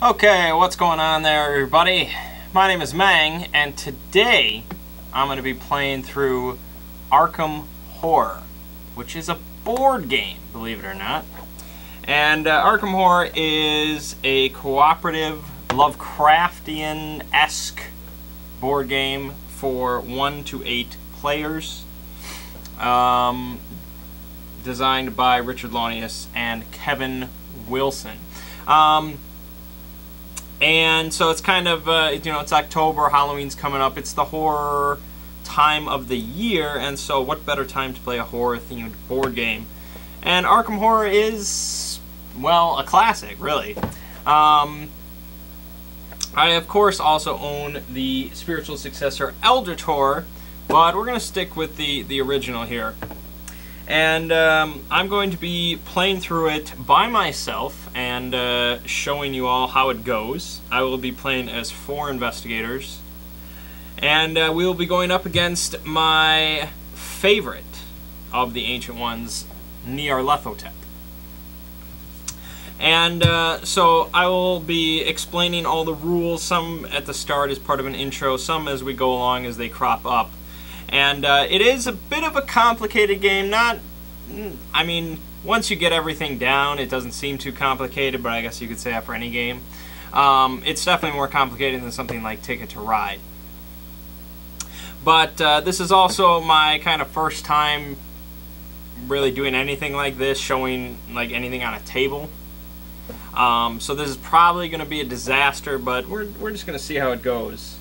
Okay, what's going on there, everybody? My name is Mangg, and today I'm going to be playing through Arkham Horror, which is a board game, believe it or not. And Arkham Horror is a cooperative, Lovecraftian-esque board game for 1 to 8 players, designed by Richard Launius and Kevin Wilson. And so it's kind of, it's October, Halloween's coming up, it's the horror time of the year, and so what better time to play a horror-themed board game? And Arkham Horror is, well, a classic, really. I, of course, also own the spiritual successor, Elder Tor, but we're going to stick with the original here. And I'm going to be playing through it by myself and showing you all how it goes. I will be playing as 4 investigators. And we will be going up against my favorite of the Ancient Ones, Nyarlathotep. And so I will be explaining all the rules, some at the start as part of an intro, some as we go along as they crop up. And it is a bit of a complicated game. I mean, once you get everything down, it doesn't seem too complicated, but I guess you could say that for any game. It's definitely more complicated than something like Ticket to Ride. But this is also my kind of first time really doing anything like this, showing like anything on a table. So this is probably going to be a disaster, but we're just going to see how it goes.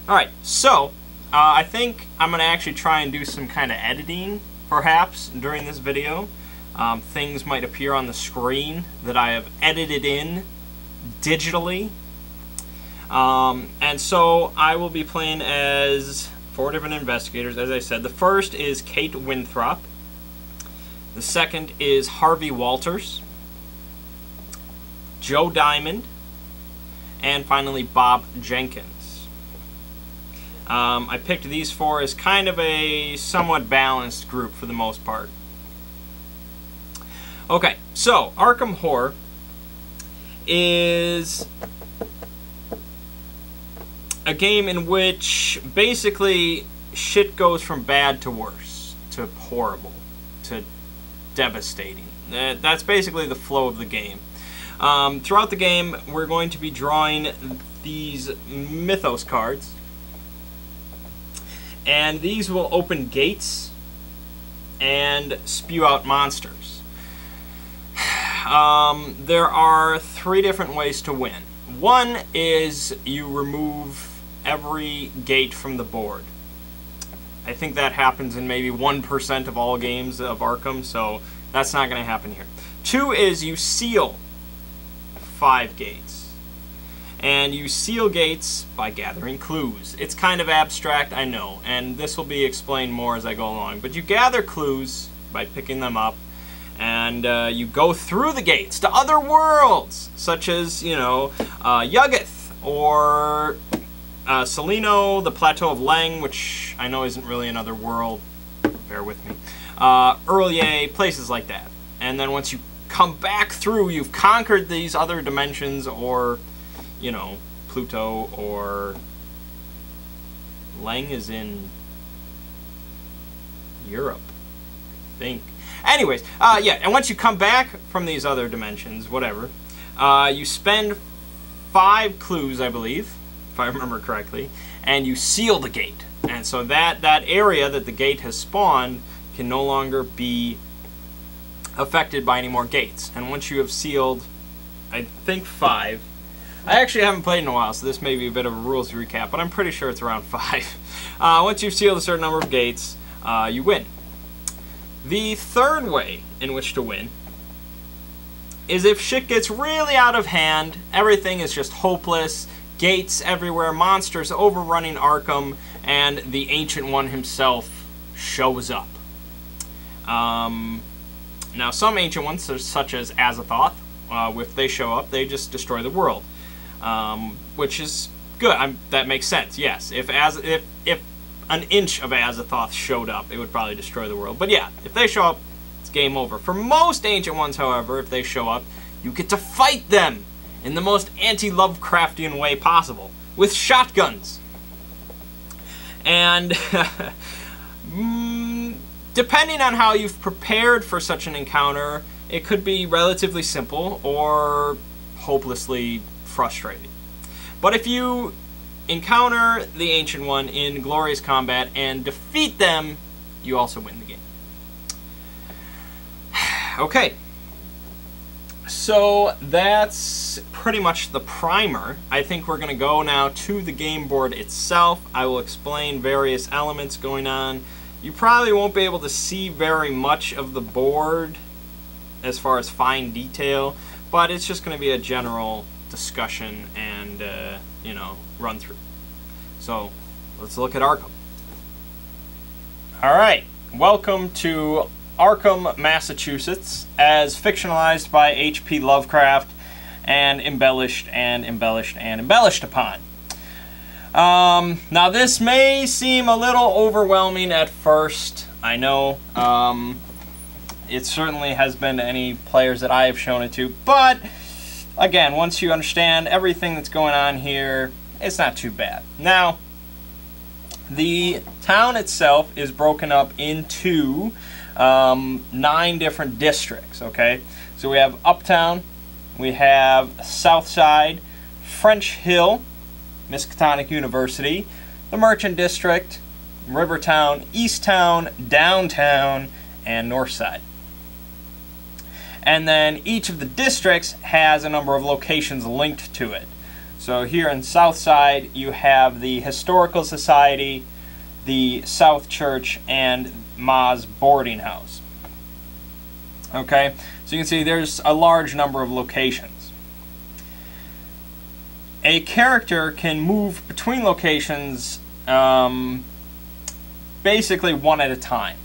Alright, so I think I'm going to actually try and do some kind of editing, perhaps, during this video. Things might appear on the screen that I have edited in digitally. And so I will be playing as 4 different investigators, as I said. The first is Kate Winthrop. The second is Harvey Walters. Joe Diamond. And finally, Bob Jenkins. I picked these 4 as kind of a somewhat balanced group for the most part. Okay, so Arkham Horror is a game in which basically shit goes from bad to worse, to horrible, to devastating. That's basically the flow of the game. Throughout the game, we're going to be drawing these mythos cards. And these will open gates and spew out monsters. There are 3 different ways to win. One is you remove every gate from the board. I think that happens in maybe 1% of all games of Arkham, so that's not going to happen here. 2 is you seal 5 gates. And you seal gates by gathering clues. It's kind of abstract, I know, and this will be explained more as I go along. But you gather clues by picking them up, and you go through the gates to other worlds, such as, Yuggoth, or Salino, the Plateau of Leng, which I know isn't really another world, bear with me, Earlier, places like that. And then once you come back through, you've conquered these other dimensions, or Pluto, or Leng is in Europe, I think. Anyways, yeah, and once you come back from these other dimensions, whatever, you spend 5 clues, I believe, if I remember correctly, and you seal the gate. And so that area that the gate has spawned can no longer be affected by any more gates. And once you have sealed, I think 5, I actually haven't played in a while, so this may be a bit of a rules recap, but I'm pretty sure it's around 5. Once you've sealed a certain number of gates, you win. The third way in which to win is if shit gets really out of hand, everything is just hopeless, gates everywhere, monsters overrunning Arkham, and the Ancient One himself shows up. Now, some Ancient Ones, such as Azathoth, if they show up, they just destroy the world. Which is good. That makes sense, yes. If an inch of Azathoth showed up, it would probably destroy the world. But yeah, if they show up, it's game over. For most Ancient Ones, however, if they show up, You get to fight them in the most anti-Lovecraftian way possible, with shotguns. And depending on how you've prepared for such an encounter, it could be relatively simple or hopelessly frustrating. But if you encounter the Ancient One in glorious combat and defeat them, you also win the game. Okay. So that's pretty much the primer. I think we're going to go now to the game board itself. I will explain various elements going on. You probably won't be able to see very much of the board as far as fine detail, but it's just going to be a general discussion and, you know, run through. So let's look at Arkham. Alright, welcome to Arkham, Massachusetts, as fictionalized by H.P. Lovecraft and embellished and embellished and embellished upon. Now this may seem a little overwhelming at first, I know. It certainly has been to any players that I have shown it to, but again, once you understand everything that's going on here, it's not too bad. Now, the town itself is broken up into 9 different districts, okay? So we have Uptown, we have South Side, French Hill, Miskatonic University, the Merchant District, Rivertown, Easttown, Downtown, and North Side. And then each of the districts has a number of locations linked to it. So here in South Side, you have the Historical Society, the South Church, and Ma's boarding house. Okay, so you can see there's a large number of locations. A character can move between locations basically one at a time.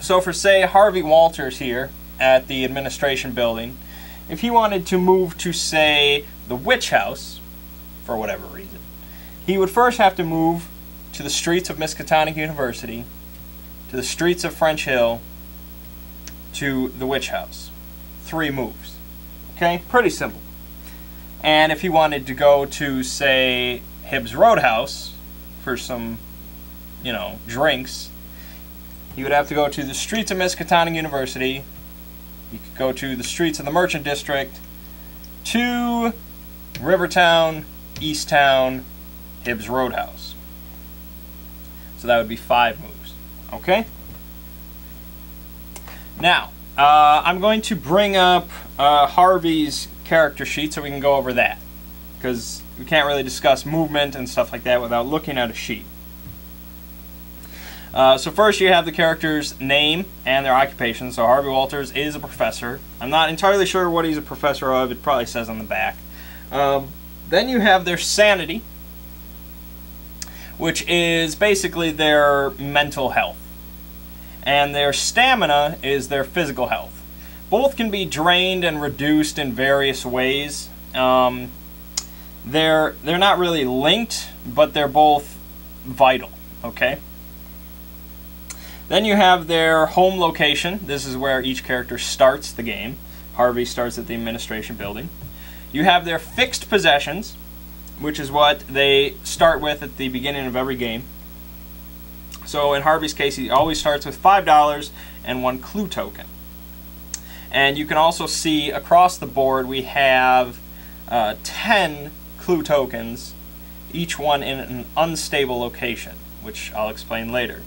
So for, say, Harvey Walters here at the administration building, if he wanted to move to, say, the witch house, for whatever reason, he would first have to move to the streets of Miskatonic University, to the streets of French Hill, to the witch house. 3 moves. Okay? Pretty simple. And if he wanted to go to, say, Hibbs Roadhouse for some, you know, drinks, he would have to go to the streets of Miskatonic University. He could go to the streets of the Merchant District, to Rivertown, Easttown, Hibbs Roadhouse. So that would be 5 moves. Okay? Now, I'm going to bring up Harvey's character sheet so we can go over that, because we can't really discuss movement and stuff like that without looking at a sheet. So first you have the character's name and their occupation. So Harvey Walters is a professor. I'm not entirely sure what he's a professor of. It probably says on the back. Then you have their sanity, which is basically their mental health. And their stamina is their physical health. Both can be drained and reduced in various ways. They're not really linked, but they're both vital, okay? Then you have their home location. This is where each character starts the game. Harvey starts at the administration building. You have their fixed possessions, which is what they start with at the beginning of every game. So in Harvey's case, he always starts with $5 and 1 clue token. And you can also see across the board we have 10 clue tokens, each one in an unstable location, which I'll explain later.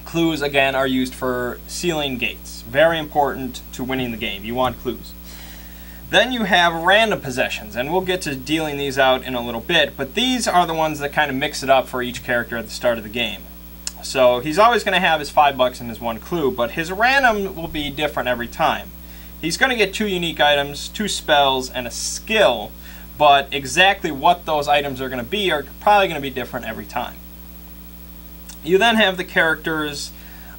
Clues, again, are used for sealing gates. Very important to winning the game. You want clues. Then you have random possessions, and we'll get to dealing these out in a little bit, but these are the ones that kind of mix it up for each character at the start of the game. So he's always going to have his $5 and his 1 clue, but his random will be different every time. He's going to get 2 unique items, 2 spells, and a skill, but exactly what those items are going to be are probably going to be different every time. You then have the character's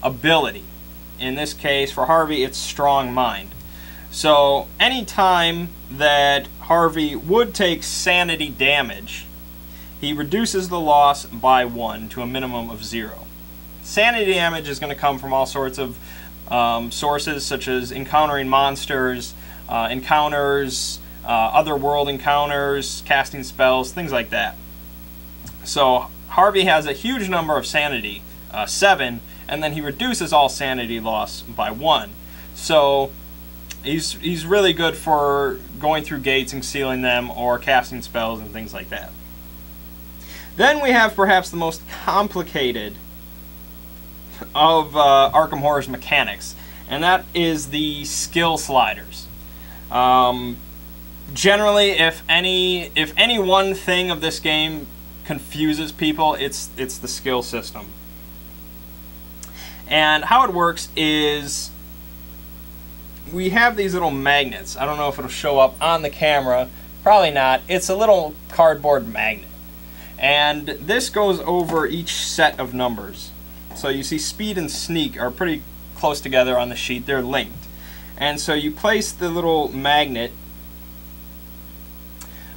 ability. In this case, for Harvey, it's Strong Mind. So any time that Harvey would take sanity damage, he reduces the loss by 1 to a minimum of 0. Sanity damage is going to come from all sorts of sources such as encountering monsters, encounters, other world encounters, casting spells, things like that. So Harvey has a huge number of sanity, 7, and then he reduces all sanity loss by 1. So he's really good for going through gates and sealing them, or casting spells and things like that. Then we have perhaps the most complicated of Arkham Horror's mechanics, and that is the skill sliders. Generally, if any one thing of this game confuses people, it's the skill system. And how it works is we have these little magnets. I don't know if it'll show up on the camera. Probably not. It's a little cardboard magnet. And this goes over each set of numbers. So you see speed and sneak are pretty close together on the sheet. They're linked. And so you place the little magnet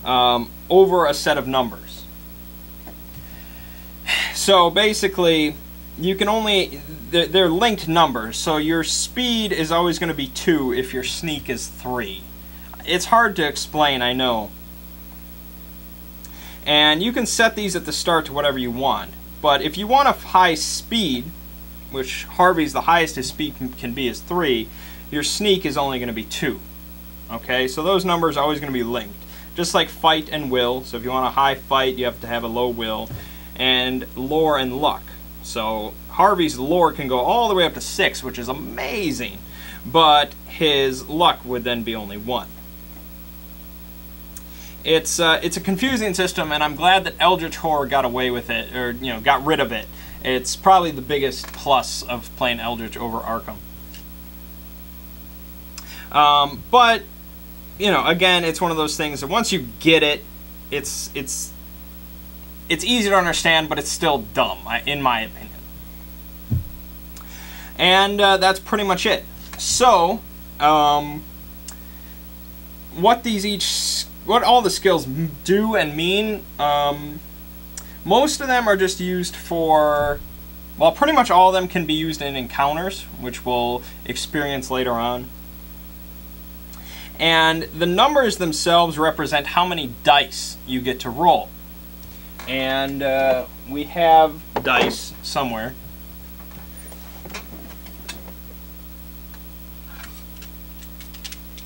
over a set of numbers. So basically, you can only, they're linked numbers, so your speed is always going to be 2 if your sneak is 3. It's hard to explain, I know. And you can set these at the start to whatever you want. But if you want a high speed, which Harvey's the highest his speed can be is 3, your sneak is only going to be 2. Okay, so those numbers are always going to be linked. Just like fight and will, so if you want a high fight, you have to have a low will. And lore and luck. So Harvey's lore can go all the way up to 6, which is amazing, but his luck would then be only 1. It's a confusing system, and I'm glad that Eldritch Horror got away with it, or got rid of it. It's probably the biggest plus of playing Eldritch over Arkham. But again, it's one of those things that once you get it, it's easy to understand, but it's still dumb, in my opinion. And that's pretty much it. So, what all the skills do and mean, most of them are just used for, well, pretty much all of them can be used in encounters, which we'll experience later on. And the numbers themselves represent how many dice you get to roll. And we have dice somewhere.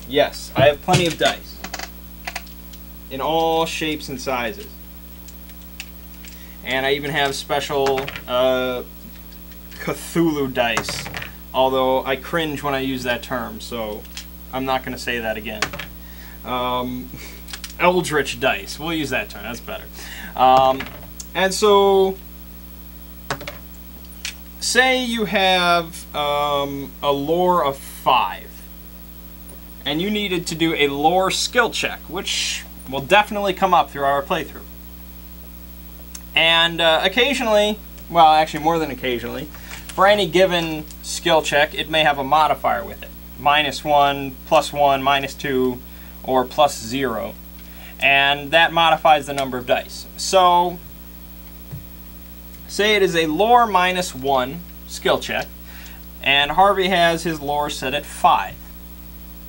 Yes, I have plenty of dice in all shapes and sizes. And I even have special Cthulhu dice, although I cringe when I use that term, so I'm not going to say that again. Eldritch dice, we'll use that term, that's better. And so, say you have a lore of 5, and you needed to do a lore skill check, which will definitely come up through our playthrough. And occasionally, well, actually more than occasionally, for any given skill check, it may have a modifier with it. -1, +1, -2, or +0. And that modifies the number of dice. So, say it is a lore -1 skill check, and Harvey has his lore set at 5.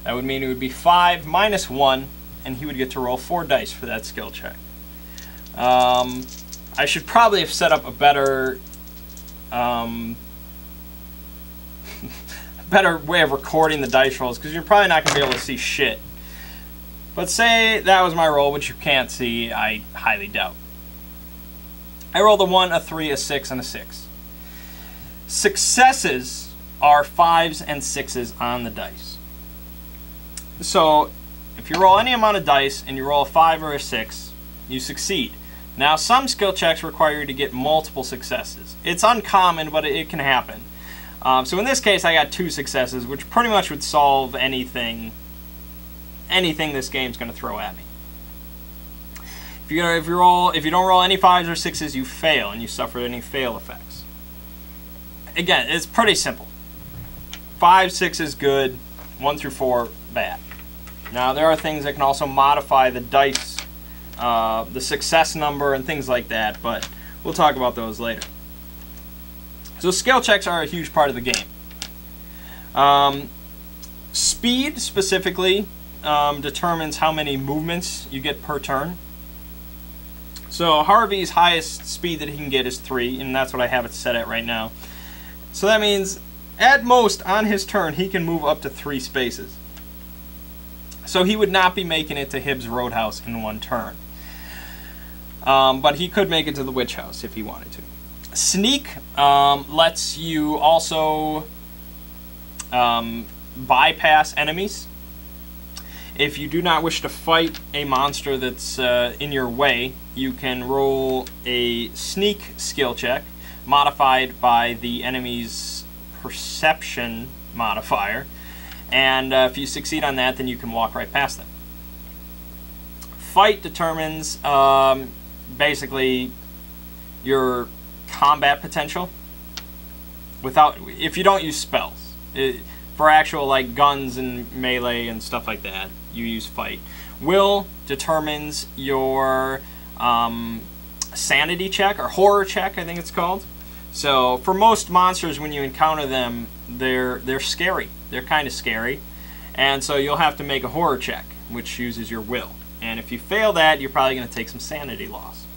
That would mean it would be 5 minus 1, and he would get to roll 4 dice for that skill check. I should probably have set up a better better way of recording the dice rolls, because you're probably not going to be able to see shit. But say that was my roll, which you can't see, I highly doubt. I rolled a 1, a 3, a 6, and a 6. Successes are 5s and 6s on the dice. So, if you roll any amount of dice and you roll a 5 or a 6, you succeed. Now, some skill checks require you to get multiple successes. It's uncommon, but it can happen. So in this case, I got 2 successes, which pretty much would solve anything this game's going to throw at me. If you don't roll any 5s or 6s, you fail, and you suffer any fail effects. Again, it's pretty simple. 5, 6 is good. 1 through 4, bad. Now, there are things that can also modify the dice, the success number, and things like that, but we'll talk about those later. So skill checks are a huge part of the game. Speed, specifically, determines how many movements you get per turn. So Harvey's highest speed that he can get is 3, and that's what I have it set at right now. So that means, at most, on his turn, he can move up to 3 spaces. So he would not be making it to Hibbs Roadhouse in 1 turn. But he could make it to the Witch House if he wanted to. Sneak lets you also bypass enemies. If you do not wish to fight a monster that's in your way, you can roll a sneak skill check, modified by the enemy's perception modifier. And if you succeed on that, then you can walk right past them. Fight determines basically your combat potential. If you don't use spells. For actual like guns and melee and stuff like that, you use fight. Will determines your sanity check, or horror check, I think it's called. So for most monsters, when you encounter them, they're scary. They're kind of scary, and so you'll have to make a horror check, which uses your will. And if you fail that, you're probably going to take some sanity loss.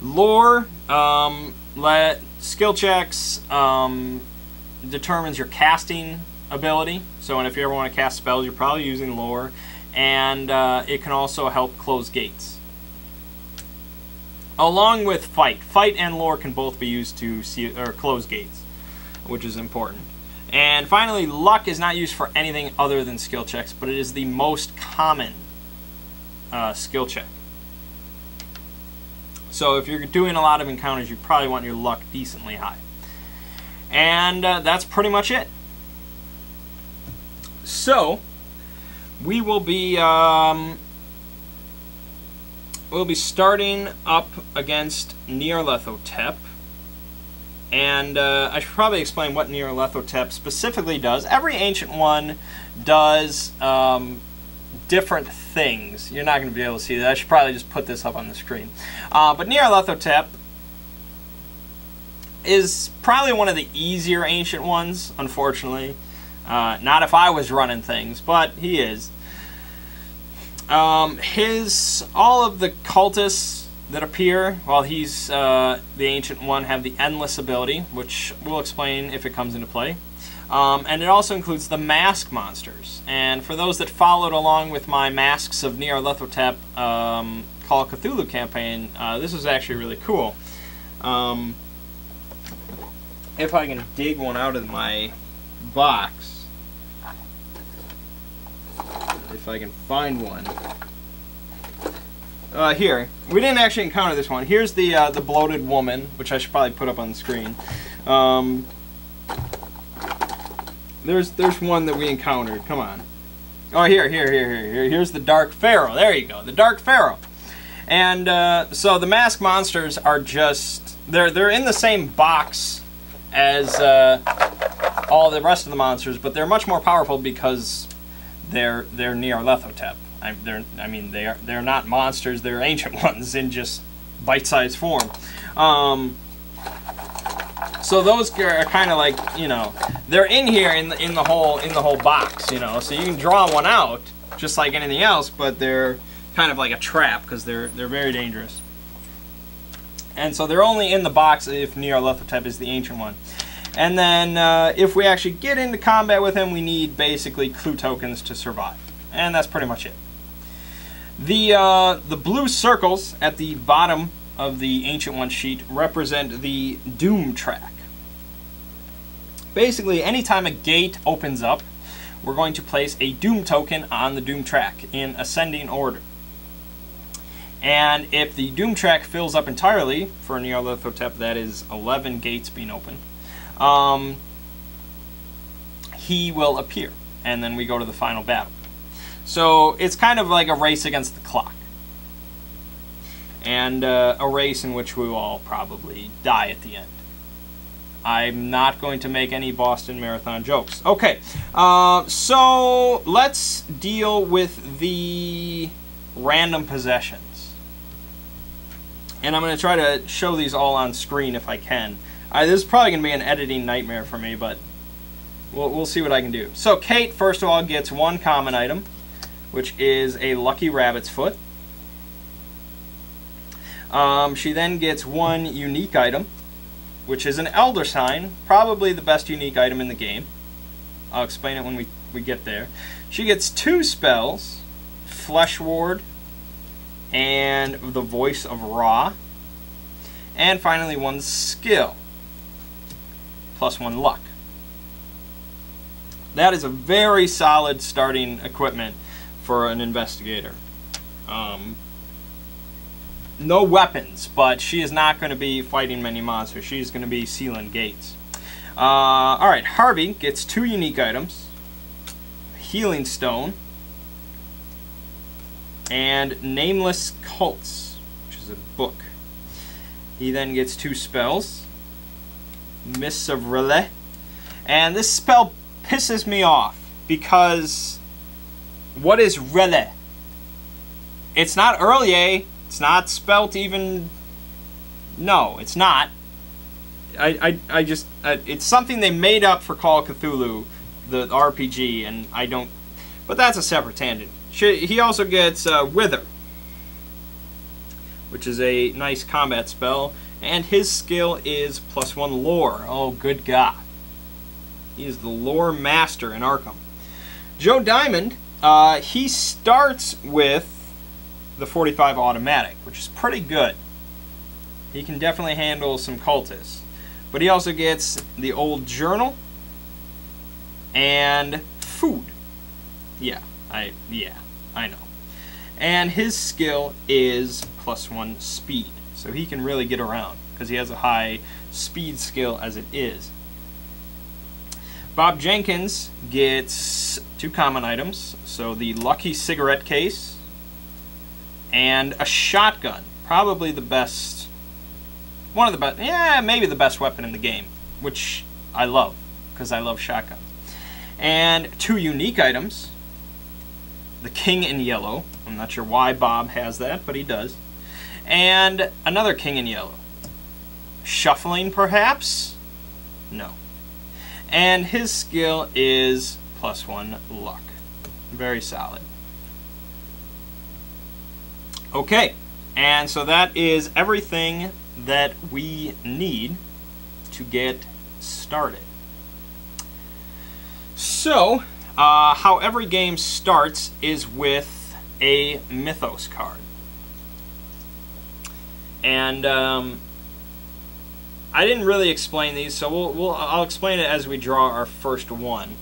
Lore, skill checks. Determines your casting ability. So if you ever want to cast spells, you're probably using lore, and it can also help close gates. Along with fight and lore can both be used to close gates, which is important. And finally, luck is not used for anything other than skill checks, but it is the most common skill check. So if you're doing a lot of encounters, you probably want your luck decently high. And that's pretty much it. So we will be we'll be starting up against Nyarlathotep, and I should probably explain what Nyarlathotep specifically does. Every ancient one does different things. You're not going to be able to see that. I should probably just put this up on the screen. But Nyarlathotep is probably one of the easier ancient ones, unfortunately. Not if I was running things, but he is. All of the cultists that appear while he's the ancient one have the endless ability, which we'll explain if it comes into play. And it also includes the mask monsters. And for those that followed along with my Masks of Nyarlathotep Call of Cthulhu campaign, this was actually really cool. If I can dig one out of my box, if I can find one. Here, we didn't actually encounter this one. Here's the bloated woman, which I should probably put up on the screen. There's one that we encountered. Come on. Oh, here. Here's the Dark Pharaoh. There you go, the Dark Pharaoh. And so the mask monsters are just they're in the same box as all the rest of the monsters, but they're much more powerful because they're Nyarlathotep. They're not monsters; they're ancient ones in just bite-sized form. So those are kind of like, you know, they're in here in the whole box, you know. So you can draw one out just like anything else, but they're kind of like a trap because they're very dangerous. And so they're only in the box if Nyarlathotep is the ancient one. And then if we actually get into combat with him, we need basically clue tokens to survive. And that's pretty much it. The blue circles at the bottom of the Ancient One sheet represent the Doom track. Basically, anytime a gate opens up, we're going to place a Doom token on the Doom track in ascending order. And if the Doom track fills up entirely, for Nyarlathotep that is 11 gates being open, he will appear, and then we go to the final battle. So it's kind of like a race against the clock. And a race in which we will all probably die at the end. I'm not going to make any Boston Marathon jokes. Okay, so let's deal with the random possessions. And I'm going to try to show these all on screen if I can. This is probably going to be an editing nightmare for me, but we'll see what I can do. So Kate, first of all, gets one common item, which is a lucky rabbit's foot. She then gets one unique item, which is an elder sign, probably the best unique item in the game. I'll explain it when we get there. She gets two spells, Flesh Ward and the Voice of Ra, and finally one skill, +1 luck. That is a very solid starting equipment for an investigator. No weapons, but she is not going to be fighting many monsters. She's going to be sealing gates. Alright, Harvey gets two unique items, Healing Stone and Nameless Cults, which is a book. He then gets two spells, Mists of Relay, and this spell pisses me off because what is Relay? It's not Earlier. It's not spelt even. No, it's not. I just it's something they made up for Call of Cthulhu, the RPG, and I don't. But that's a separate tangent. He also gets Wither, which is a nice combat spell, and his skill is +1 lore. Oh, good God. He is the lore master in Arkham. Joe Diamond, he starts with the 45 automatic, which is pretty good. He can definitely handle some cultists. But he also gets the old journal and food. Yeah, I know. And his skill is +1 speed. So he can really get around because he has a high speed skill as it is. Bob Jenkins gets two common items. So the lucky cigarette case and a shotgun. Probably the best, one of the best, yeah, maybe the best weapon in the game, which I love, because I love shotguns. And two unique items, the King in Yellow. I'm not sure why Bob has that, but he does. And another King in Yellow. Shuffling, perhaps? No. And his skill is +1 luck. Very solid. Okay, and so that is everything that we need to get started. So, how every game starts is with a Mythos card. And I didn't really explain these, so I'll explain it as we draw our first one.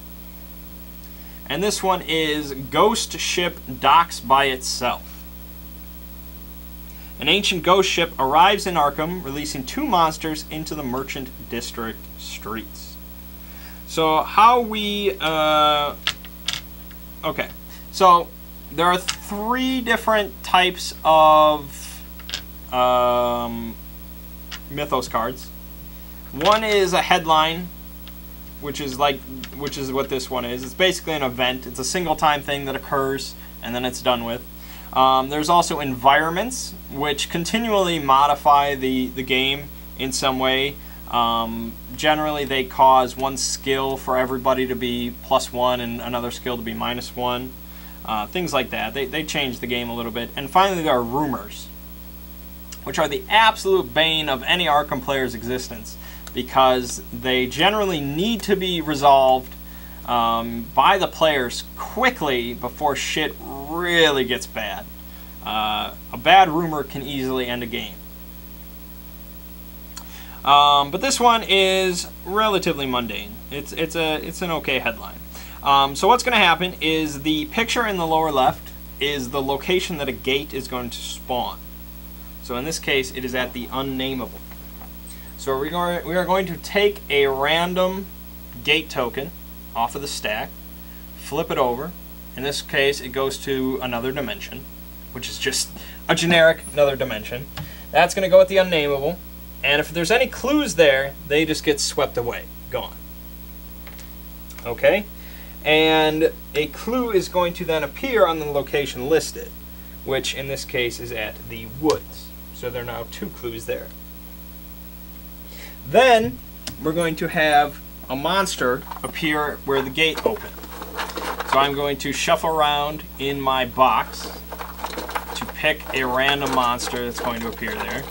And this one is Ghost Ship Docks by Itself. An ancient ghost ship arrives in Arkham, releasing two monsters into the Merchant District streets. So how we... okay, so there are three different types of Mythos cards. One is a headline, which is what this one is. It's basically an event. It's a single time thing that occurs, and then it's done with. There's also environments, which continually modify the game in some way. Generally, they cause one skill for everybody to be +1 and another skill to be -1. Things like that. They change the game a little bit. And finally, there are rumors, which are the absolute bane of any Arkham player's existence, because they generally need to be resolved by the players quickly before shit really gets bad. A bad rumor can easily end a game. But this one is relatively mundane. It's an okay headline. So what's going to happen is the picture in the lower left is the location that a gate is going to spawn. So in this case, it is at the unnameable. So we are going to take a random gate token off of the stack, flip it over. In this case, it goes to another dimension, which is just a generic another dimension. That's going to go at the unnameable. And if there's any clues there, they just get swept away, gone. Okay? And a clue is going to then appear on the location listed, which in this case is at the woods. So there are now two clues there. Then we're going to have a monster appear where the gate opened. So I'm going to shuffle around in my box to pick a random monster that's going to appear there.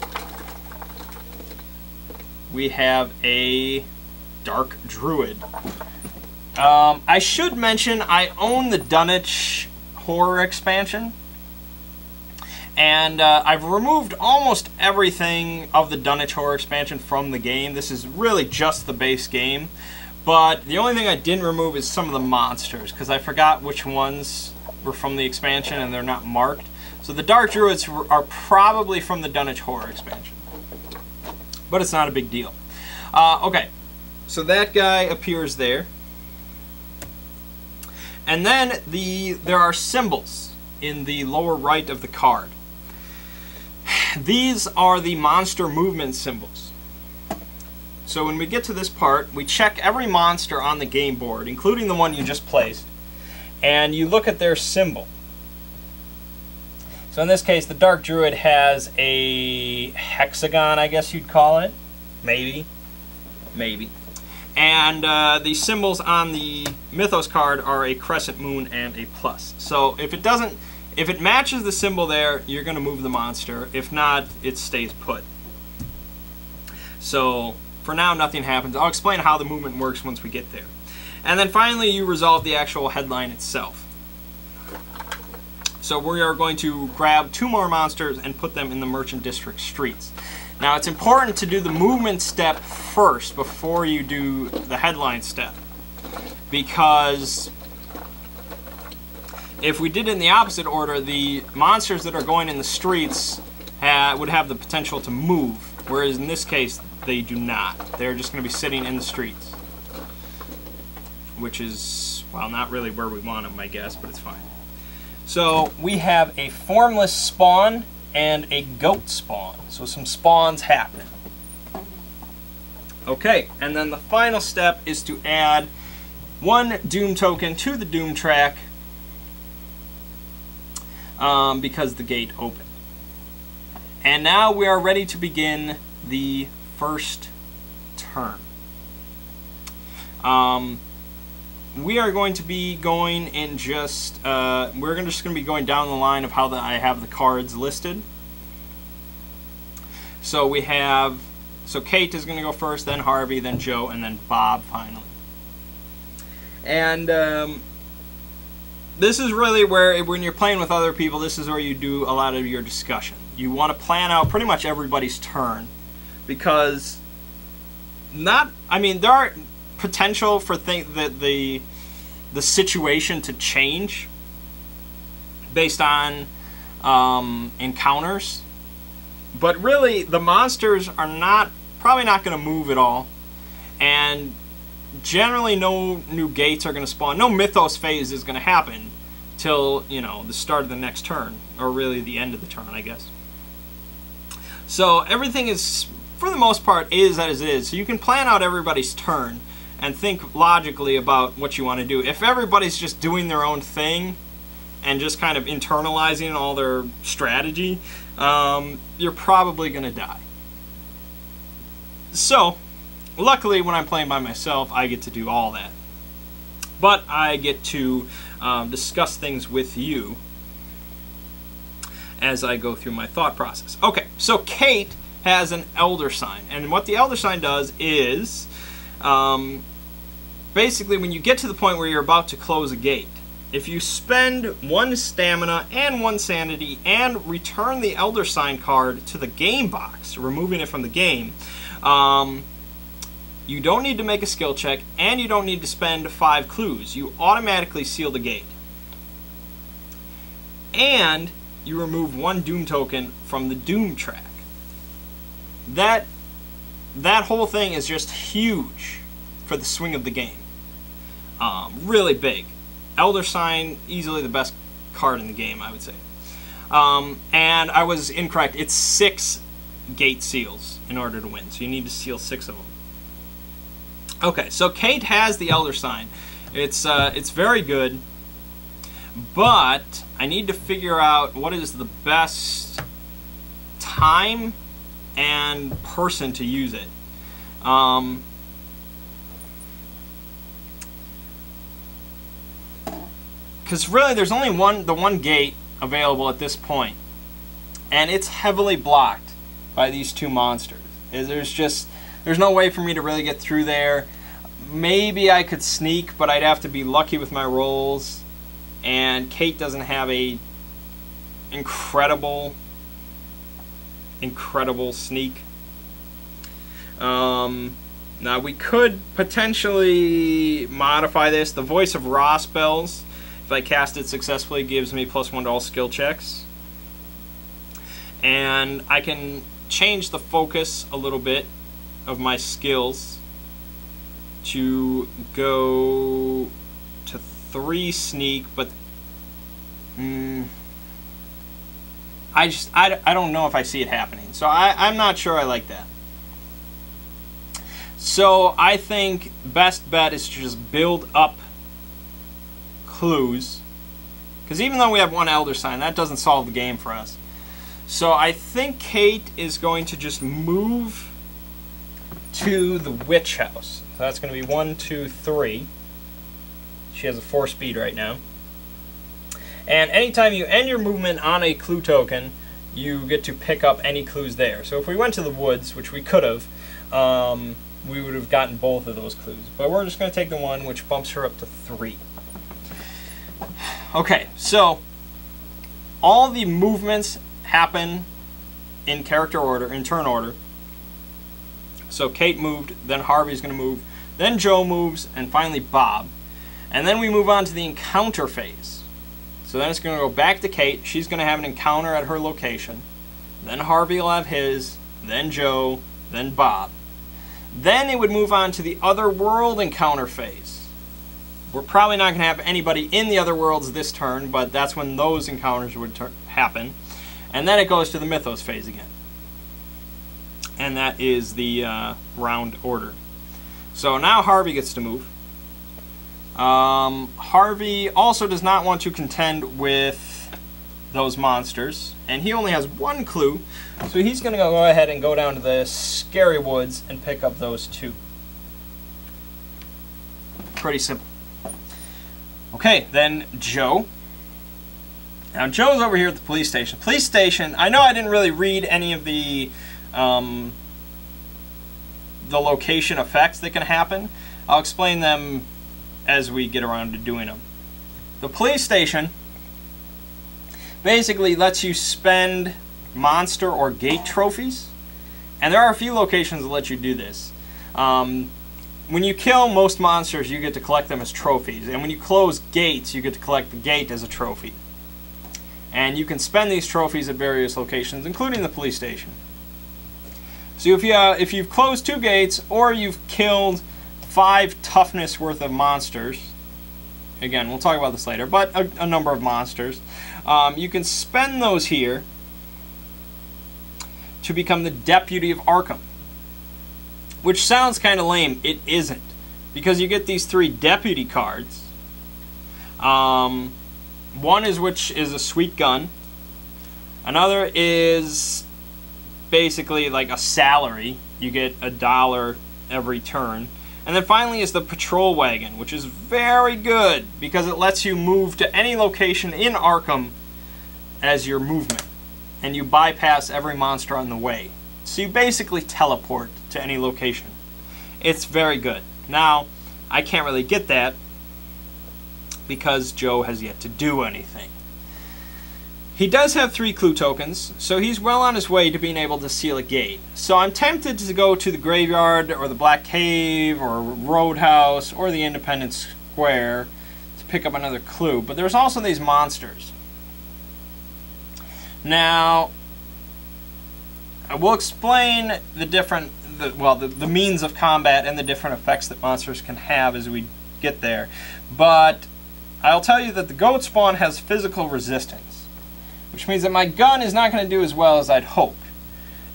We have a Dark Druid. I should mention I own the Dunwich Horror expansion, and I've removed almost everything of the Dunwich Horror expansion from the game. This is really just the base game, but the only thing I didn't remove is some of the monsters, because I forgot which ones were from the expansion and they're not marked. So the Dark Druids are probably from the Dunwich Horror expansion, but it's not a big deal. Okay, so that guy appears there. And then there are symbols in the lower right of the card. These are the monster movement symbols. So when we get to this part, we check every monster on the game board, including the one you just placed, and you look at their symbol. So in this case, the Dark Druid has a hexagon, I guess you'd call it. Maybe. And the symbols on the Mythos card are a crescent moon and a plus. So if it matches the symbol there, you're going to move the monster. If not, it stays put. So for now, nothing happens. I'll explain how the movement works once we get there. And then finally, you resolve the actual headline itself. So we are going to grab 2 more monsters and put them in the Merchant District streets. Now it's important to do the movement step first before you do the headline step, because if we did it in the opposite order, the monsters that are going in the streets would have the potential to move, whereas in this case they do not. They're just going to be sitting in the streets, which is, well, not really where we want them, I guess, but it's fine. So we have a formless spawn and a goat spawn. So some spawns happen. Okay, and then the final step is to add 1 Doom token to the Doom track because the gate opened. And now we are ready to begin the first turn. We are going to be going in just, we're just going to be going down the line of how I have the cards listed. So we have, so Kate is going to go first, then Harvey, then Joe, and then Bob finally. And this is really where, when you're playing with other people, this is where you do a lot of your discussion. You want to plan out pretty much everybody's turn, because there are potential for the situation to change based on encounters, but really the monsters are probably not going to move at all, and generally no new gates are going to spawn. No Mythos phase is going to happen till, you know, the start of the next turn, or really the end of the turn, I guess. So everything is, for the most part, is as it is. So you can plan out everybody's turn and think logically about what you want to do. If everybody's just doing their own thing and just kind of internalizing all their strategy, you're probably going to die. So, luckily when I'm playing by myself, I get to do all that. But I get to discuss things with you as I go through my thought process. Okay, so Kate has an Elder Sign, and what the Elder Sign does is, basically when you get to the point where you're about to close a gate, if you spend 1 stamina and 1 sanity and return the Elder Sign card to the game box, removing it from the game, you don't need to make a skill check, and you don't need to spend 5 clues. You automatically seal the gate. And you remove 1 Doom token from the Doom track. That whole thing is just huge for the swing of the game. Really big. Elder Sign, easily the best card in the game, I would say. And I was incorrect. It's 6 gate seals in order to win, so you need to seal 6 of them. Okay, so Kate has the Elder Sign. It's very good, but I need to figure out what is the best time and person to use it. because really there's only the one gate available at this point, and it's heavily blocked by these two monsters. There's no way for me to really get through there. Maybe I could sneak, but I'd have to be lucky with my rolls, and Kate doesn't have a incredible sneak. Now we could potentially modify this. The Voice of Ra spells, if I cast it successfully, gives me +1 to all skill checks. And I can change the focus a little bit of my skills to go to 3 sneak, but I don't know if I see it happening. So I'm not sure I like that. So I think best bet is to just build up clues, because even though we have 1 Elder Sign, that doesn't solve the game for us. So I think Kate is going to just move to the Witch House. So that's going to be 1, 2, 3. She has a 4 speed right now. And anytime you end your movement on a clue token, you get to pick up any clues there. So if we went to the woods, which we could have, we would have gotten both of those clues. But we're just going to take the one which bumps her up to 3. Okay, so all the movements happen in character order, in turn order. So Kate moved, then Harvey's going to move, then Joe moves, and finally Bob. And then we move on to the encounter phase. So then it's going to go back to Kate. She's going to have an encounter at her location. Then Harvey will have his, then Joe, then Bob. Then it would move on to the other world encounter phase. We're probably not going to have anybody in the other worlds this turn, but that's when those encounters would happen. And then it goes to the Mythos phase again. And that is the round order. So now Harvey gets to move. Harvey also does not want to contend with those monsters, and he only has 1 clue, so he's going to go ahead and go down to the Scary Woods and pick up those 2. Pretty simple. Okay, then Joe. Now Joe's over here at the police station. Police station, I know I didn't really read any of the location effects that can happen. I'll explain them as we get around to doing them. The police station basically lets you spend monster or gate trophies, and there are a few locations that let you do this. When you kill most monsters, you get to collect them as trophies, and when you close gates, you get to collect the gate as a trophy. And you can spend these trophies at various locations, including the police station. So if you've closed 2 gates, or you've killed 5 toughness worth of monsters, again, we'll talk about this later, but a number of monsters, you can spend those here to become the Deputy of Arkham. Which sounds kind of lame. It isn't. Because you get these 3 deputy cards. One is which is a sweet gun. Another is basically like a salary. You get $1 every turn. And then finally is the patrol wagon, which is very good because it lets you move to any location in Arkham as your movement. And you bypass every monster on the way. So you basically teleport to any location. It's very good. Now, I can't really get that because Joe has yet to do anything. He does have 3 clue tokens, so he's well on his way to being able to seal a gate. So I'm tempted to go to the graveyard or the Black Cave or Roadhouse or the Independence Square to pick up another clue. But there's also these monsters. Now, I will explain the means of combat and the different effects that monsters can have as we get there. But I'll tell you that the goat spawn has physical resistance, which means that my gun is not going to do as well as I'd hope.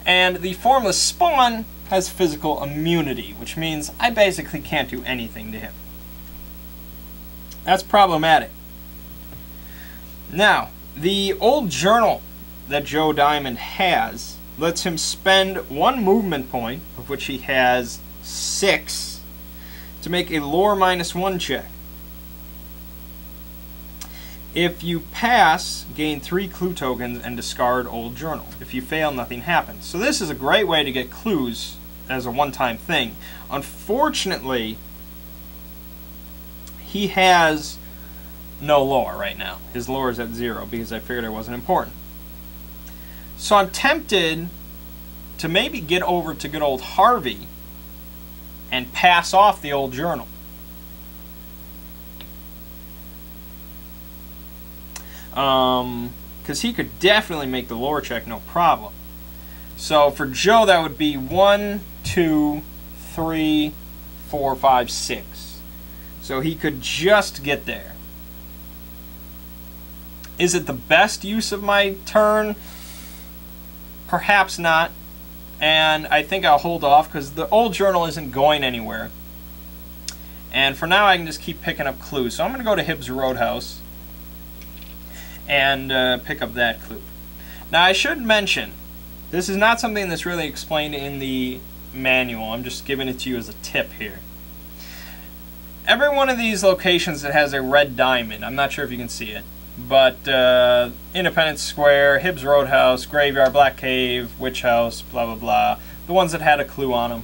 And the formless spawn has physical immunity, which means I basically can't do anything to him. That's problematic. Now, the old journal that Joe Diamond has lets him spend 1 movement point, of which he has 6, to make a lore -1 check. If you pass, gain 3 clue tokens and discard old journal. If you fail, nothing happens. So this is a great way to get clues as a one-time thing. Unfortunately, he has no lore right now. His lore is at 0 because I figured it wasn't important. So I'm tempted to maybe get over to good old Harvey and pass off the old journal. Because he could definitely make the lore check, no problem. So for Joe, that would be 1, 2, 3, 4, 5, 6. So he could just get there. Is it the best use of my turn? Perhaps not. And I think I'll hold off because the old journal isn't going anywhere. And for now, I can just keep picking up clues. So I'm going to go to Hibbs Roadhouse and pick up that clue. Now I should mention, this is not something that's really explained in the manual. I'm just giving it to you as a tip here. Every one of these locations that has a red diamond, I'm not sure if you can see it, but Independence Square, Hibbs Roadhouse, Graveyard, Black Cave, Witch House, blah blah blah, the ones that had a clue on them.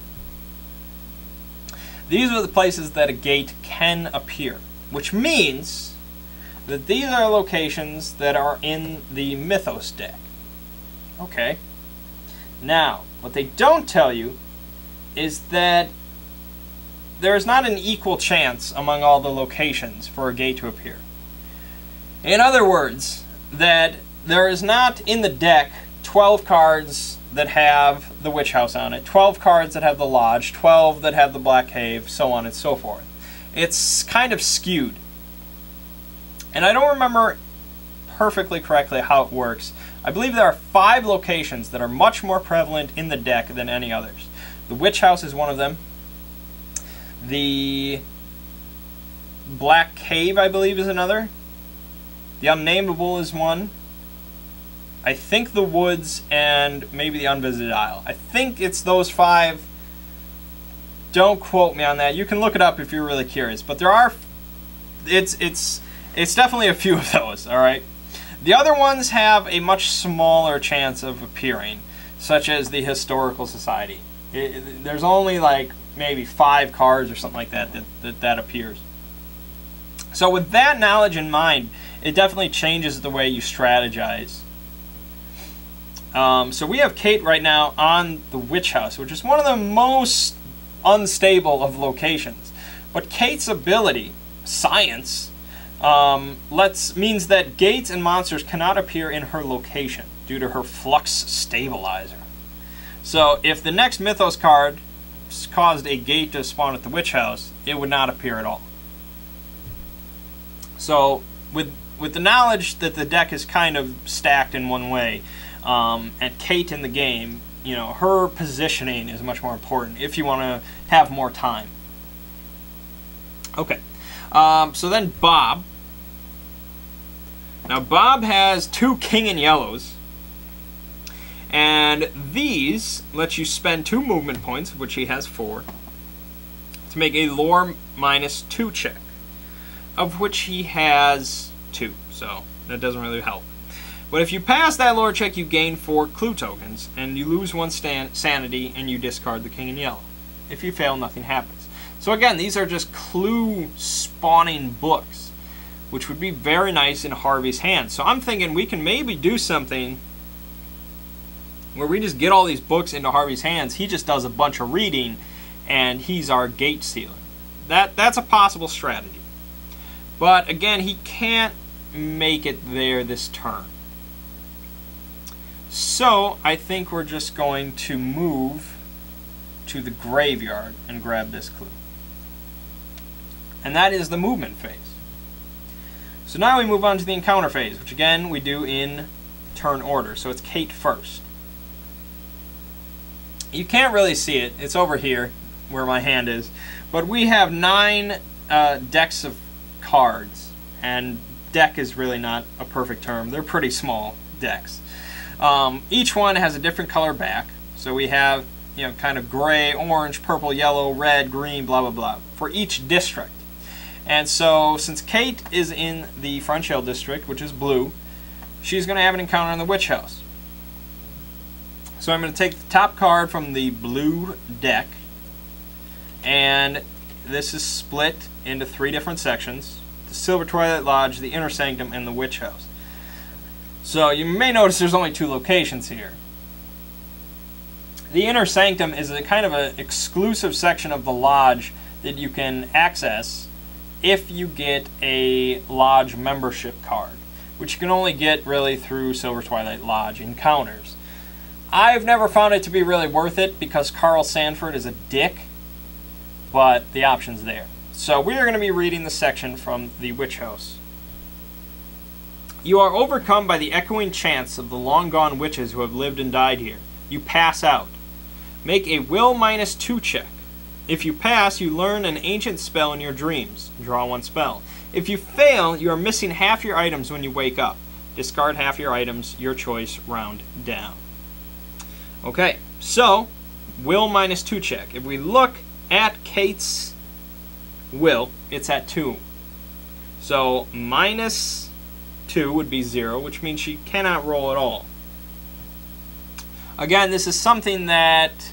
These are the places that a gate can appear, which means that these are locations that are in the Mythos deck. Okay. Now, what they don't tell you is that there is not an equal chance among all the locations for a gate to appear. In other words, that there is not in the deck 12 cards that have the Witch House on it, 12 cards that have the Lodge, 12 that have the Black Cave, so on and so forth. It's kind of skewed. And I don't remember perfectly correctly how it works. I believe there are 5 locations that are much more prevalent in the deck than any others. The Witch House is one of them. The Black Cave, I believe, is another. The Unnameable is one. I think the Woods and maybe the Unvisited Isle. I think it's those 5. Don't quote me on that. You can look it up if you're really curious. But there are... It's definitely a few of those, alright? The other ones have a much smaller chance of appearing, such as the Historical Society. There's only like maybe 5 cards or something like that appears. So with that knowledge in mind, it definitely changes the way you strategize. So we have Kate right now on the Witch House, which is one of the most unstable of locations. But Kate's ability, Science, means that gates and monsters cannot appear in her location due to her Flux Stabilizer. So if the next Mythos card caused a gate to spawn at the Witch House, it would not appear at all. So with the knowledge that the deck is kind of stacked in one way, and Kate in the game, you know, her positioning is much more important if you want to have more time. Okay, so then Bob. Now Bob has 2 King and Yellows, and these let you spend 2 movement points, of which he has 4, to make a lore -2 check, of which he has 2, so that doesn't really help. But if you pass that lore check, you gain 4 clue tokens, and you lose 1 sanity, and you discard the King in Yellow. If you fail, nothing happens. So again, these are just clue spawning books, which would be very nice in Harvey's hands. So I'm thinking we can maybe do something where we just get all these books into Harvey's hands. He just does a bunch of reading, and he's our gate sealer. That's a possible strategy. But again, he can't make it there this turn. So I think we're just going to move to the graveyard and grab this clue. And that is the movement phase. So now we move on to the encounter phase, which again we do in turn order. So it's Kate first. You can't really see it. It's over here where my hand is. But we have 9 decks of cards. And deck is really not a perfect term. They're pretty small decks. Each one has a different color back. So we have, you know, kind of gray, orange, purple, yellow, red, green, blah, blah, blah, for each district. And so, since Kate is in the Front Shell District, which is blue, she's going to have an encounter in the Witch House. So I'm going to take the top card from the blue deck, and this is split into 3 different sections: the Silver Twilight Lodge, the Inner Sanctum, and the Witch House. So you may notice there's only 2 locations here. The Inner Sanctum is a kind of an exclusive section of the lodge that you can access if you get a lodge membership card, which you can only get really through Silver Twilight Lodge encounters. I've never found it to be really worth it because Carl Sanford is a dick, but the option's there. So we are going to be reading the section from the Witch House. You are overcome by the echoing chants of the long-gone witches who have lived and died here. You pass out. Make a will -2 check. If you pass, you learn an ancient spell in your dreams. Draw 1 spell. If you fail, you are missing half your items when you wake up. Discard half your items, your choice, round down. Okay, so, will -2 check. If we look at Kate's will, it's at 2. So, -2 would be 0, which means she cannot roll at all. Again, this is something that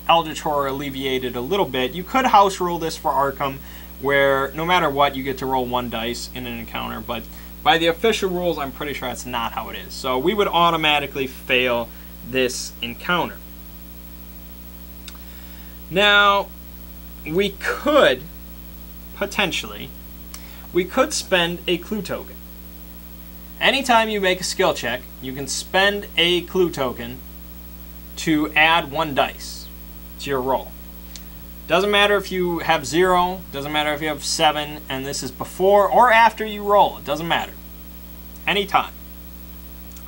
Eldritch Horror alleviated a little bit. You could house rule this for Arkham, where no matter what, you get to roll 1 dice in an encounter, but by the official rules, I'm pretty sure that's not how it is. So we would automatically fail this encounter. Now, we could, potentially, spend a clue token. Anytime you make a skill check, you can spend a clue token to add 1 dice to your roll. Doesn't matter if you have 0, doesn't matter if you have 7, and this is before or after you roll. It doesn't matter. Anytime.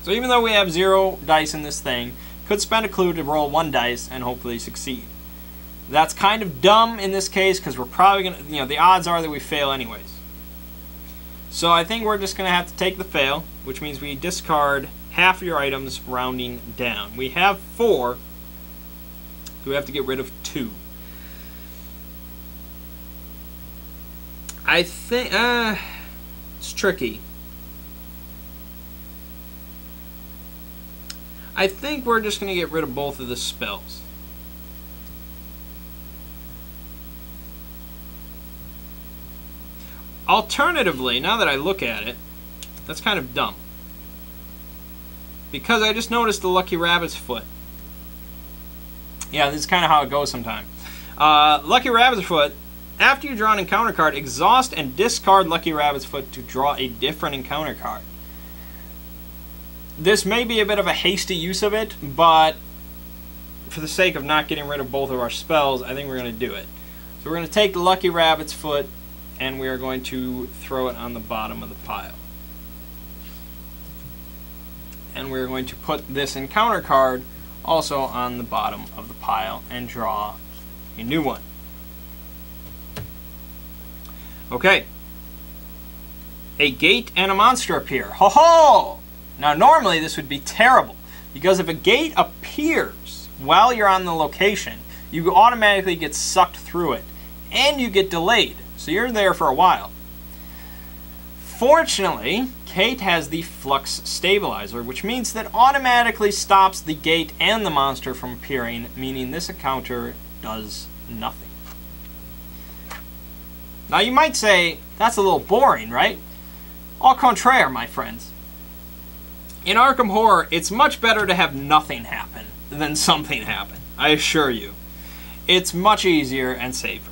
So even though we have 0 dice in this thing, could spend a clue to roll 1 dice and hopefully succeed. That's kind of dumb in this case because we're probably going to, the odds are that we fail anyways. So I think we're just going to have to take the fail, which means we discard half of your items rounding down. We have 4, so we have to get rid of 2. I think, it's tricky. I think we're just going to get rid of both of the spells. Alternatively, now that I look at it, that's kind of dumb. Because I just noticed the Lucky Rabbit's Foot. Yeah, this is kind of how it goes sometimes. Lucky Rabbit's Foot, after you draw an encounter card, exhaust and discard Lucky Rabbit's Foot to draw a different encounter card. This may be a bit of a hasty use of it, but for the sake of not getting rid of both of our spells, I think we're going to do it. So we're going to take the Lucky Rabbit's Foot, and we are going to throw it on the bottom of the pile. And we're going to put this encounter card also on the bottom of the pile and draw a new one. Okay. A gate and a monster appear. Ho ho! Now normally this would be terrible, because if a gate appears while you're on the location, you automatically get sucked through it, and you get delayed, so you're there for a while. Fortunately, Kate has the Flux Stabilizer, which means that automatically stops the gate and the monster from appearing, meaning this encounter does nothing. Now you might say, that's a little boring, right? Au contraire, my friends. In Arkham Horror, it's much better to have nothing happen than something happen, I assure you. It's much easier and safer.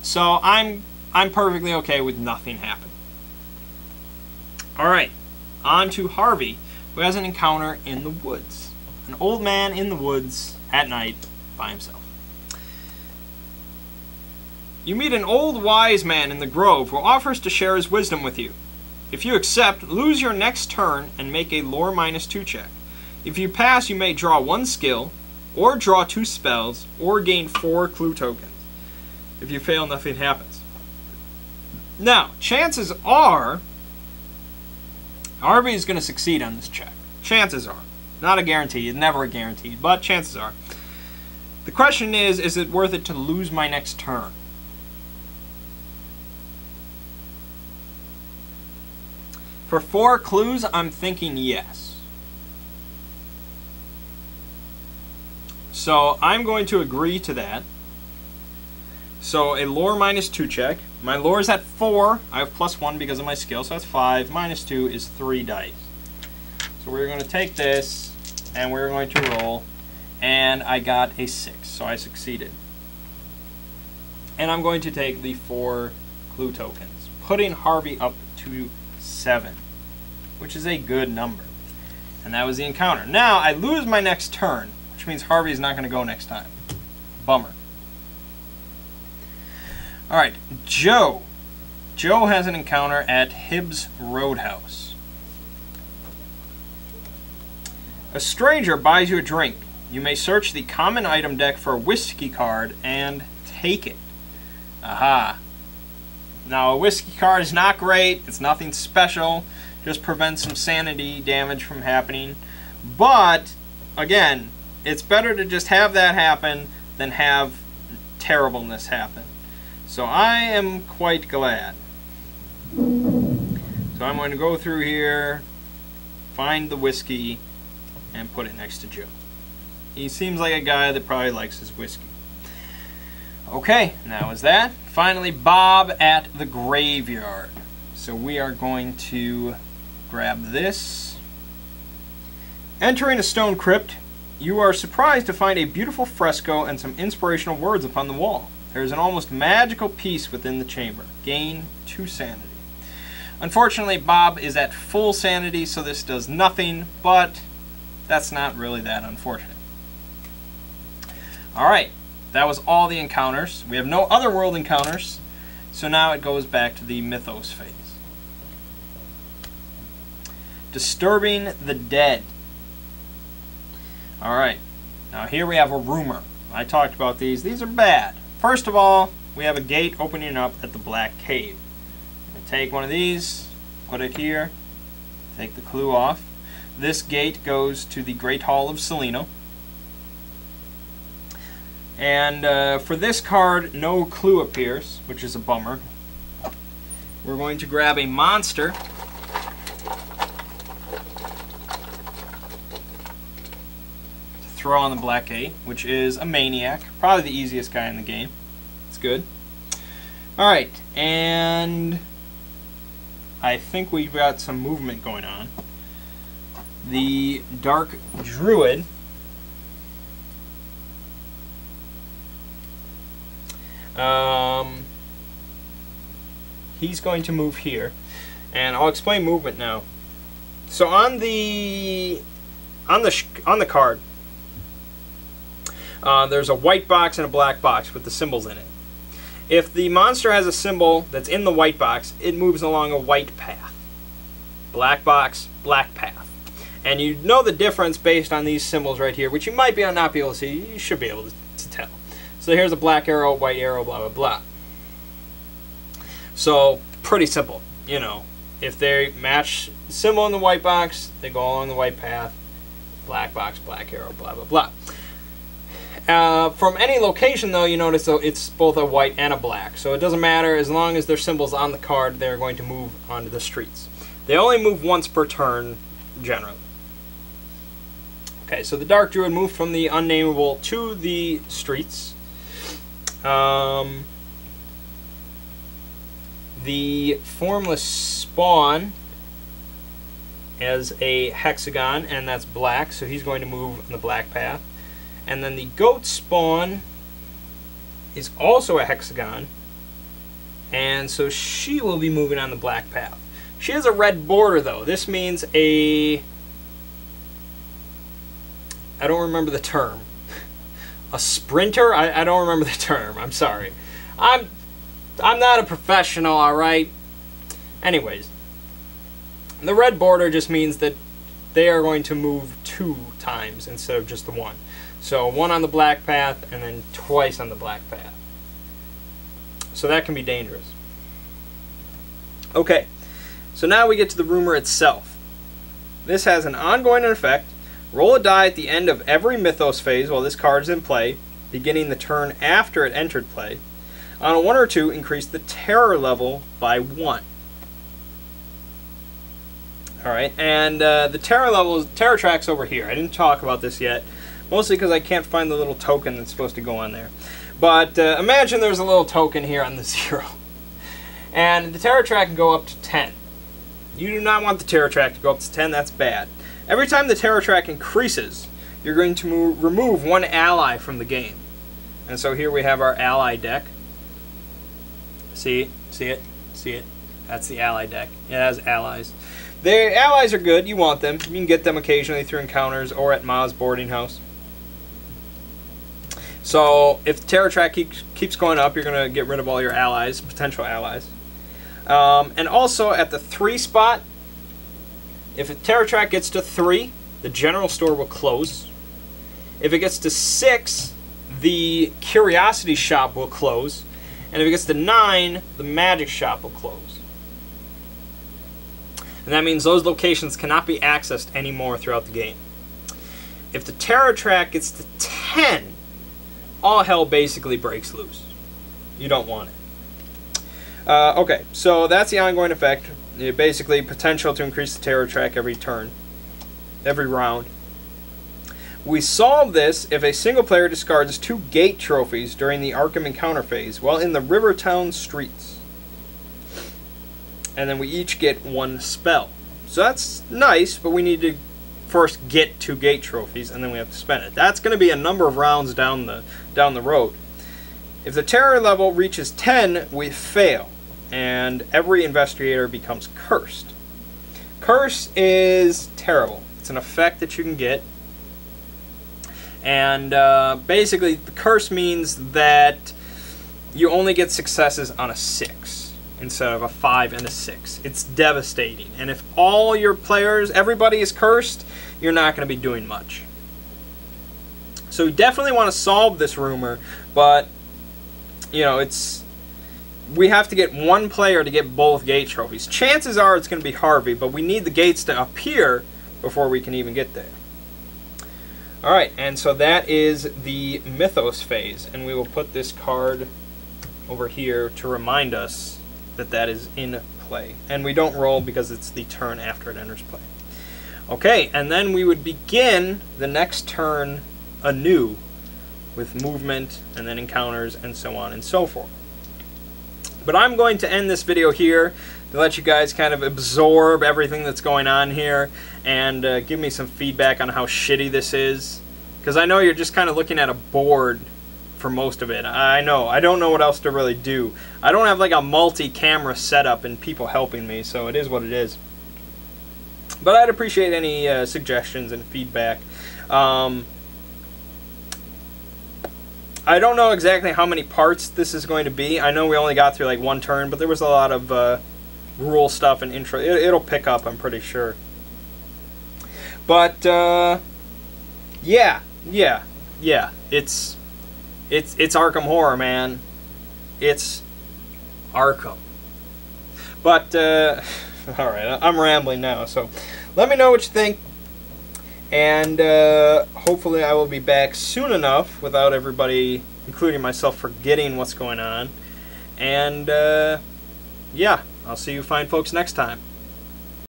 So I'm perfectly okay with nothing happening. Alright, on to Harvey, who has an encounter in the woods. An old man in the woods at night by himself. You meet an old wise man in the grove who offers to share his wisdom with you. If you accept, lose your next turn and make a lore -2 check. If you pass, you may draw 1 skill, or draw 2 spells, or gain 4 clue tokens. If you fail, nothing happens. Now, chances are Harvey is going to succeed on this check. Chances are. Not a guarantee. It's never a guarantee, but chances are. The question is it worth it to lose my next turn? For 4 clues, I'm thinking yes. So I'm going to agree to that. So a lore -2 check. My lore is at 4. I have +1 because of my skill, so that's 5. -2 is 3 dice. So we're going to take this, and we're going to roll, and I got a 6, so I succeeded. And I'm going to take the 4 clue tokens, putting Harvey up to 7, which is a good number. And that was the encounter. Now, I lose my next turn, which means Harvey is not going to go next time. Bummer. Alright, Joe. Joe has an encounter at Hibbs Roadhouse. A stranger buys you a drink. You may search the common item deck for a whiskey card and take it. Aha. Now, a whiskey card is not great. It's nothing special. Just prevents some sanity damage from happening. But, again, it's better to just have that happen than have terribleness happen. So I am quite glad. So I'm going to go through here, find the whiskey, and put it next to Joe. He seems like a guy that probably likes his whiskey. Okay, that was that. Finally, Bob at the graveyard. So we are going to grab this. Entering a stone crypt, you are surprised to find a beautiful fresco and some inspirational words upon the wall. There is an almost magical peace within the chamber. Gain 2 sanity. Unfortunately, Bob is at full sanity, so this does nothing, but that's not really that unfortunate. Alright, that was all the encounters. We have no other world encounters, so now it goes back to the mythos phase. Disturbing the dead. Alright, now here we have a rumor. I talked about these. These are bad. First of all, we have a gate opening up at the Black Cave. I'm going to take one of these, put it here, take the clue off. This gate goes to the Great Hall of Seleno. And for this card, no clue appears, which is a bummer. We're going to grab a monster. Throw on the Black Gate, which is a maniac, probably the easiest guy in the game. It's good. Alright, and I think we've got some movement going on. The Dark Druid he's going to move here, and I'll explain movement now. So on the card, there's a white box and a black box with the symbols in it. If the monster has a symbol that's in the white box, it moves along a white path. Black box, black path. And you know the difference based on these symbols right here, which you might not be able to see. You should be able to tell. So here's a black arrow, white arrow, blah, blah, blah. So, pretty simple. You know, if they match the symbol in the white box, they go along the white path. Black box, black arrow, blah, blah, blah. From any location, though, you notice it's both a white and a black. So it doesn't matter. As long as their symbol's on the card, they're going to move onto the streets. They only move once per turn, generally. Okay, so the Dark Druid moved from the unnameable to the streets. The Formless Spawn as a hexagon, and that's black, so he's going to move on the black path. And then the Goat Spawn is also a hexagon, and so she will be moving on the black path. She has a red border, though. This means a... I don't remember the term. A sprinter? I don't remember the term. I'm sorry. I'm not a professional, alright? Anyways. The red border just means that they are going to move 2 times instead of just the 1. So 1 on the black path and then twice on the black path. So that can be dangerous. Okay. So now we get to the rumor itself. This has an ongoing effect. Roll a die at the end of every Mythos phase while this card is in play, beginning the turn after it entered play. On a 1 or 2, increase the terror level by 1. Alright, and the terror track's over here. I didn't talk about this yet, mostly because I can't find the little token that's supposed to go on there. But imagine there's a little token here on the 0. And the terror track can go up to 10. You do not want the terror track to go up to 10, that's bad. Every time the terror track increases, you're going to remove one ally from the game. And so here we have our ally deck. See it? That's the ally deck. It has allies. The allies are good, you want them. You can get them occasionally through encounters or at Ma's boarding house. So if the terror track keeps going up, you're going to get rid of all your allies, potential allies. And also at the 3 spot, if the terror track gets to 3, the general store will close. If it gets to 6, the curiosity shop will close. And if it gets to 9, the magic shop will close. And that means those locations cannot be accessed anymore throughout the game. If the terror track gets to 10, all hell basically breaks loose. You don't want it. Okay, so that's the ongoing effect. Basically, potential to increase the terror track every turn, every round. We solve this if a single player discards 2 gate trophies during the Arkham encounter phase while in the Rivertown streets. And then we each get 1 spell. So that's nice, but we need to first get 2 gate trophies, and then we have to spend it. That's going to be a number of rounds down the road. If the terror level reaches 10, we fail, and every investigator becomes cursed. Curse is terrible. It's an effect that you can get. And basically, the curse means that you only get successes on a 6 instead of a 5 and a 6. It's devastating. And if all your players, everybody is cursed, you're not going to be doing much. So we definitely want to solve this rumor, but, you know, we have to get 1 player to get both gate trophies. Chances are it's going to be Harvey, but we need the gates to appear before we can even get there. Alright, and so that is the Mythos phase, and we will put this card over here to remind us that that is in play. And we don't roll because it's the turn after it enters play. Okay, and then we would begin the next turn anew with movement and then encounters and so on and so forth. But I'm going to end this video here to let you guys kind of absorb everything that's going on here and give me some feedback on how shitty this is. Because I know you're just kind of looking at a board for most of it. I know. I don't know what else to really do. I don't have like a multi-camera setup and people helping me, so it is what it is. But I'd appreciate any suggestions and feedback. I don't know exactly how many parts this is going to be. I know we only got through like 1 turn, but there was a lot of rule stuff and intro. It'll pick up, I'm pretty sure. But yeah. It's Arkham Horror, man. It's Arkham. But all right, I'm rambling now. So let me know what you think. And hopefully I will be back soon enough without everybody, including myself, forgetting what's going on. And yeah, I'll see you fine folks next time.